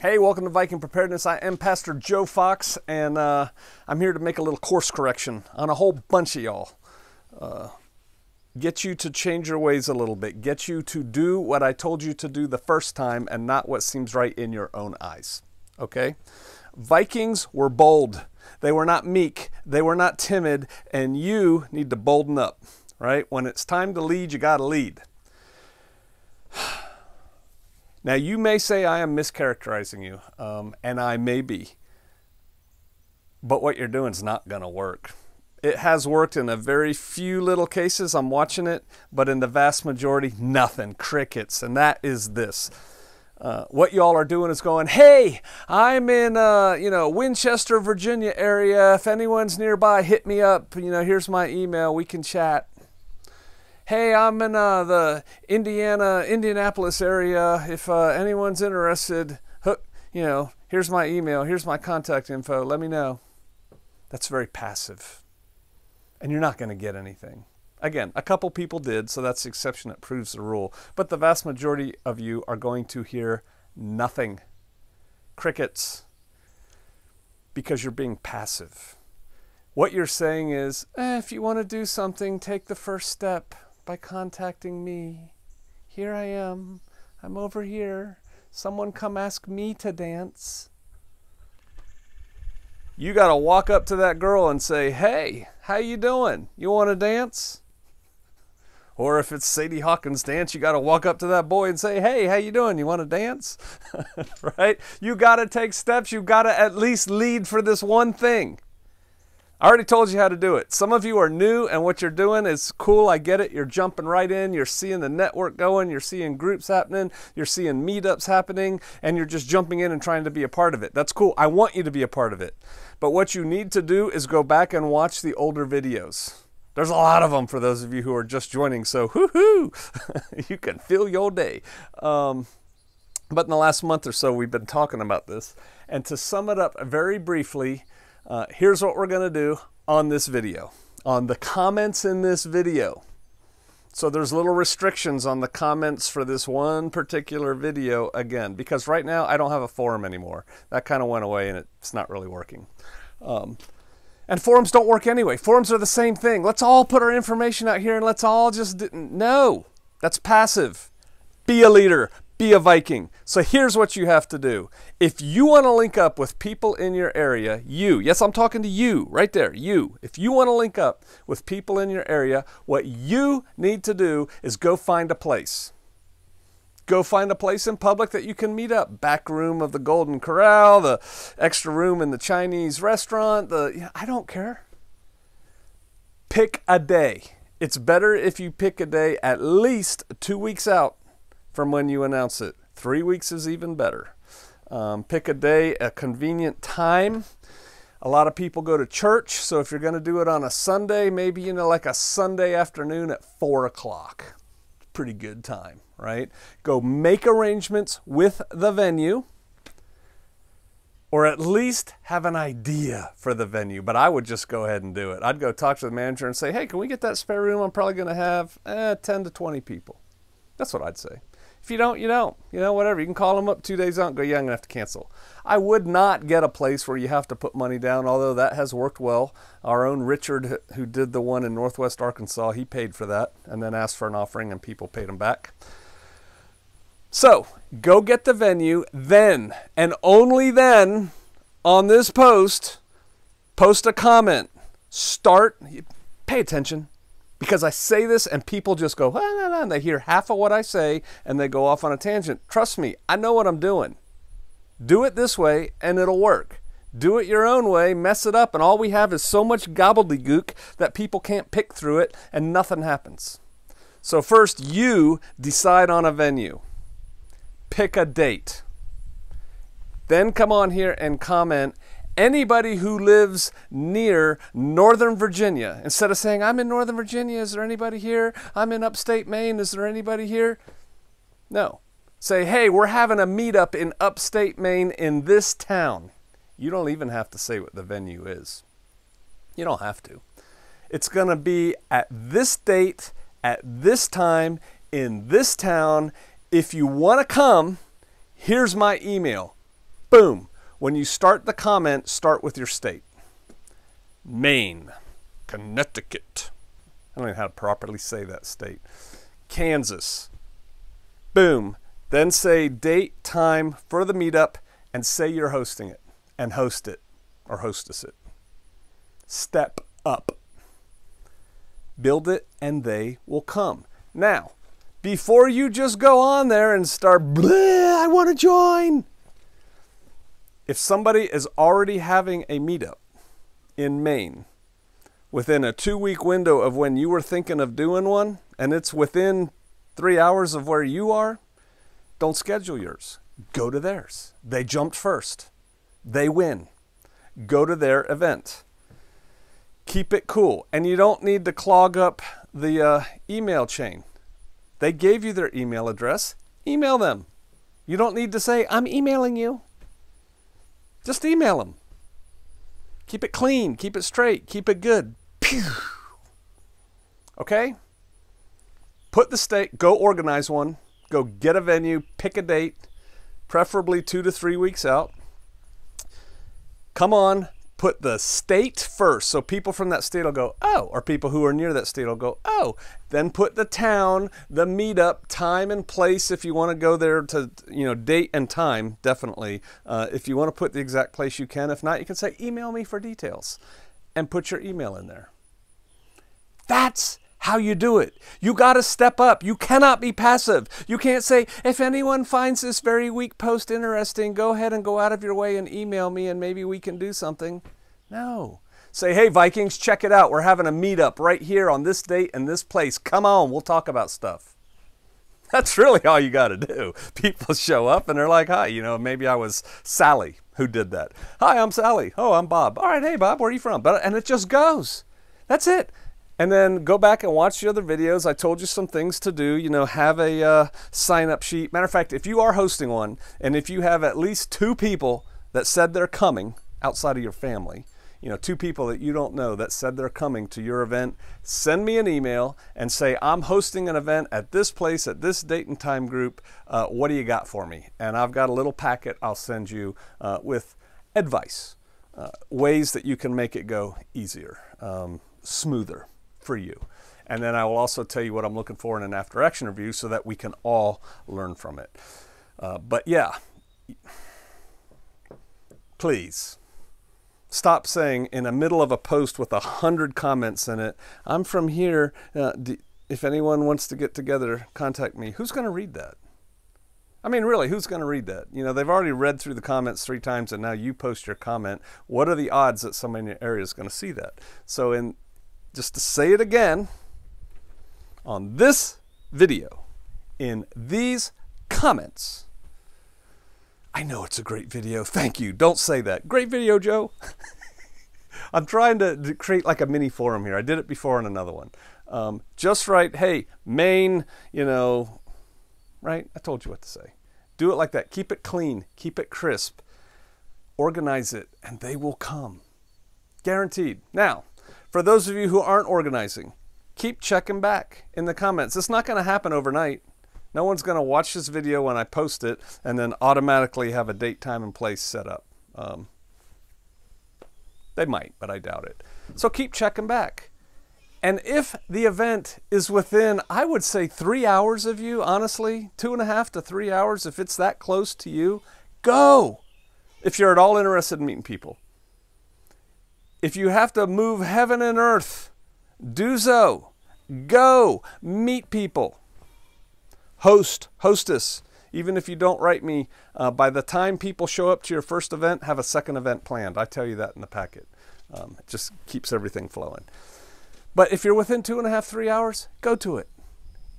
Hey, welcome to Viking Preparedness. I am Pastor Joe Fox, and I'm here to make a little course correction on a whole bunch of y'all. Get you to change your ways a little bit. Get you to do what I told you to do the first time and not what seems right in your own eyes. Okay? Vikings were bold. They were not meek. They were not timid, and you need to bolden up, right? When it's time to lead, you got to lead. Now, you may say I am mischaracterizing you, and I may be, but what you're doing is not going to work. It has worked in a very few little cases. I'm watching it, but in the vast majority, nothing, crickets, and that is this. What y'all are doing is going, hey, I'm in, Winchester, Virginia area. If anyone's nearby, hit me up. Here's my email. We can chat. Hey, I'm in the Indianapolis area. If anyone's interested, here's my email. Here's my contact info. Let me know. That's very passive. And you're not going to get anything. Again, a couple people did, so that's the exception that proves the rule. But the vast majority of you are going to hear nothing. Crickets. Because you're being passive. What you're saying is, if you want to do something, take the first step by contacting me. Here I am. I'm over here. Someone come ask me to dance. You got to walk up to that girl and say, hey, how you doing? You want to dance? Or if it's Sadie Hawkins' dance, you got to walk up to that boy and say, hey, how you doing? You want to dance? Right? You got to take steps. You got to at least lead for this one thing. I already told you how to do it. Some of you are new, and what you're doing is cool. I get it. You're jumping right in. You're seeing the network going. You're seeing groups happening. You're seeing meetups happening, and you're just jumping in and trying to be a part of it. That's cool. I want you to be a part of it. But what you need to do is go back and watch the older videos. There's a lot of them for those of you who are just joining, so hoo-hoo, you can fill your day. But in the last month or so, we've been talking about this. And to sum it up very briefly, here's what we're going to do on this video, on the comments in this video. So there's little restrictions on the comments for this one particular video again, because right now I don't have a forum anymore. That kind of went away and it's not really working. And forums don't work anyway. Forums are the same thing. Let's all put our information out here and let's all just, no, that's passive. Be a leader. Be a Viking. So here's what you have to do. If you want to link up with people in your area, yes, I'm talking to you right there, you. If you want to link up with people in your area, what you need to do is go find a place. Go find a place in public that you can meet up. Back room of the Golden Corral, the extra room in the Chinese restaurant, I don't care. Pick a day. It's better if you pick a day at least 2 weeks out from when you announce it. 3 weeks is even better. Pick a day, a convenient time. A lot of people go to church, so if you're going to do it on a Sunday, maybe like a Sunday afternoon at 4 o'clock. Pretty good time, right? Go make arrangements with the venue, or at least have an idea for the venue. But I would just go ahead and do it. I'd go talk to the manager and say, hey, can we get that spare room? I'm probably going to have 10 to 20 people. That's what I'd say. If you don't, you don't. Whatever. You can call them up 2 days out and go, yeah, I'm going to have to cancel. I would not get a place where you have to put money down, although that has worked well. Our own Richard, who did the one in Northwest Arkansas, he paid for that and then asked for an offering and people paid him back. So, go get the venue, then, and only then, on this post a comment. Pay attention. Because I say this and people just go, and they hear half of what I say and they go off on a tangent. Trust me, I know what I'm doing. Do it this way and it'll work. Do it your own way, mess it up, and all we have is so much gobbledygook that people can't pick through it and nothing happens. So first, you decide on a venue. Pick a date. Then come on here and comment. Anybody who lives near Northern Virginia, instead of saying, I'm in Northern Virginia, is there anybody here? I'm in upstate Maine, is there anybody here? No. Say, hey, we're having a meetup in upstate Maine in this town. You don't even have to say what the venue is. You don't have to. It's going to be at this date, at this time, in this town. If you want to come, here's my email. Boom. When you start the comment, start with your state. Maine, Connecticut. I don't know how to properly say that state. Kansas. Boom. Then say date, time for the meetup, and say you're hosting it, and host it or hostess it. Step up. Build it, and they will come. Now, before you just go on there and start, bleh, I want to join. If somebody is already having a meetup in Maine within a 2-week window of when you were thinking of doing one, and it's within 3 hours of where you are, don't schedule yours. Go to theirs. They jumped first. They win. Go to their event. Keep it cool. And you don't need to clog up the email chain. They gave you their email address. Email them. You don't need to say, I'm emailing you. Just email them. Keep it clean. Keep it straight. Keep it good. Pew. Okay? Put the state. Go organize one. Go get a venue. Pick a date. Preferably 2 to 3 weeks out. Come on. Put the state first, so people from that state will go, oh, or people who are near that state will go, oh. Then put the town, the meetup, time and place if you want to go there to, date and time, definitely. If you want to put the exact place, you can. If not, you can say, email me for details, and put your email in there. That's how you do it. You got to step up. You cannot be passive. You can't say, if anyone finds this very weak post interesting, go ahead and go out of your way and email me and maybe we can do something. No. Say, hey, Vikings, check it out. We're having a meetup right here on this date and this place. Come on, we'll talk about stuff. That's really all you got to do. People show up and they're like, hi, maybe I was Sally who did that. Hi, I'm Sally. Oh, I'm Bob. All right, hey, Bob, where are you from? And it just goes. That's it. And then go back and watch the other videos. I told you some things to do. Have a sign-up sheet. Matter of fact, if you are hosting one, and if you have at least 2 people that said they're coming outside of your family, 2 people that you don't know that said they're coming to your event, send me an email and say, I'm hosting an event at this place, at this date and time group. What do you got for me? And I've got a little packet I'll send you with advice, ways that you can make it go easier, smoother for you. And then I will also tell you what I'm looking for in an after action review so that we can all learn from it. But yeah, please stop saying in the middle of a post with 100 comments in it, I'm from here. If anyone wants to get together, contact me. Who's going to read that? I mean, really, who's going to read that? They've already read through the comments 3 times and now you post your comment. What are the odds that somebody in your area is going to see that? So just to say it again, on this video, in these comments, I know it's a great video. Thank you. Don't say that. Great video, Joe. I'm trying to create like a mini forum here. I did it before in another one. Just write, hey, Maine, right? I told you what to say. Do it like that. Keep it clean. Keep it crisp. Organize it, and they will come. Guaranteed. Now, for those of you who aren't organizing, keep checking back in the comments. It's not going to happen overnight. No one's going to watch this video when I post it and then automatically have a date, time, and place set up. They might, but I doubt it. So keep checking back. And if the event is within, I would say 3 hours of you, honestly, 2.5 to 3 hours, if it's that close to you, go. If you're at all interested in meeting people. If you have to move heaven and earth, do so. Go. Meet people. Hostess. Even if you don't write me, by the time people show up to your first event, have a second event planned. I tell you that in the packet. It just keeps everything flowing. But if you're within 2.5, 3 hours, go to it.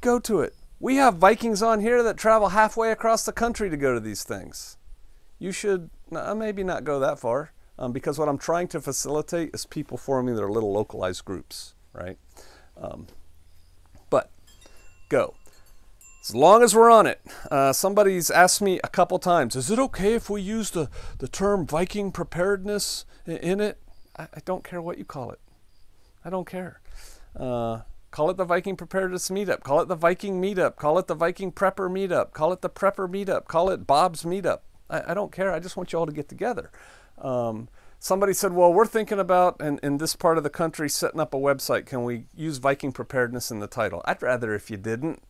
Go to it. We have Vikings on here that travel halfway across the country to go to these things. You should maybe not go that far. Because what I'm trying to facilitate is people forming their little localized groups, right? But go. As long as we're on it. Somebody's asked me a couple times, is it okay if we use the term Viking preparedness in it? I don't care what you call it. I don't care. Call it the Viking preparedness meetup. Call it the Viking meetup. Call it the Viking prepper meetup. Call it the prepper meetup. Call it Bob's meetup. I don't care. I just want you all to get together. Somebody said, well, we're thinking about, in this part of the country, setting up a website. Can we use Viking preparedness in the title? I'd rather if you didn't.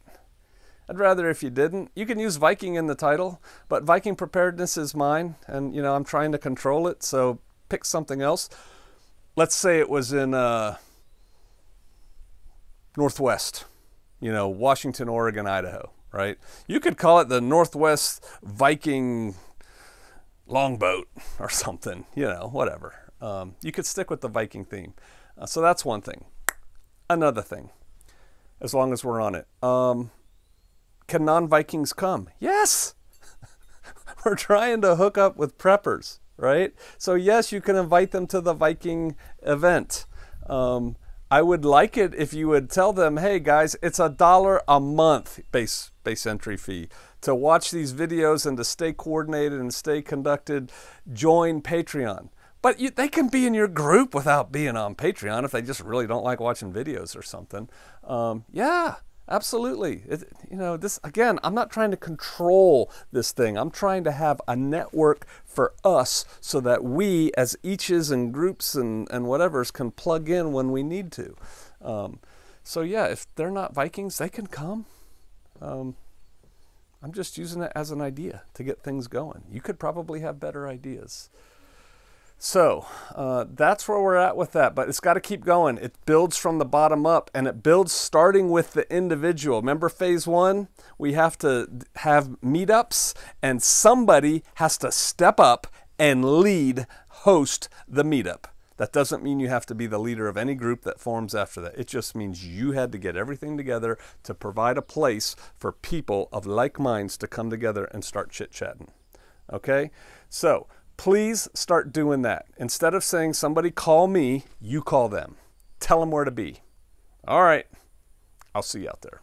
You can use Viking in the title, but Viking preparedness is mine, and I'm trying to control it, so pick something else. Let's say it was in Northwest, Washington, Oregon, Idaho, right? You could call it the Northwest Viking longboat or something, whatever. You could stick with the Viking theme. So that's one thing. Another thing, as long as we're on it. Can non-Vikings come? Yes! We're trying to hook up with preppers, right? So yes, you can invite them to the Viking event. I would like it if you would tell them, hey guys, it's $1 a month base entry fee to watch these videos and to stay coordinated and stay conducted. Join Patreon. But they can be in your group without being on Patreon if they just really don't like watching videos or something. Yeah. Absolutely. This again, I'm not trying to control this thing. I'm trying to have a network for us so that we as eaches and groups and whatevers can plug in when we need to. So yeah, if they're not Vikings, they can come. I'm just using it as an idea to get things going. You could probably have better ideas. So that's where we're at with that, but it's got to keep going. It builds from the bottom up, and it builds starting with the individual. Remember phase 1? We have to have meetups, and somebody has to step up and host the meetup. That doesn't mean you have to be the leader of any group that forms after that. It just means you had to get everything together to provide a place for people of like minds to come together and start chit-chatting. Okay? So please start doing that. Instead of saying somebody call me, you call them. Tell them where to be. All right. I'll see you out there.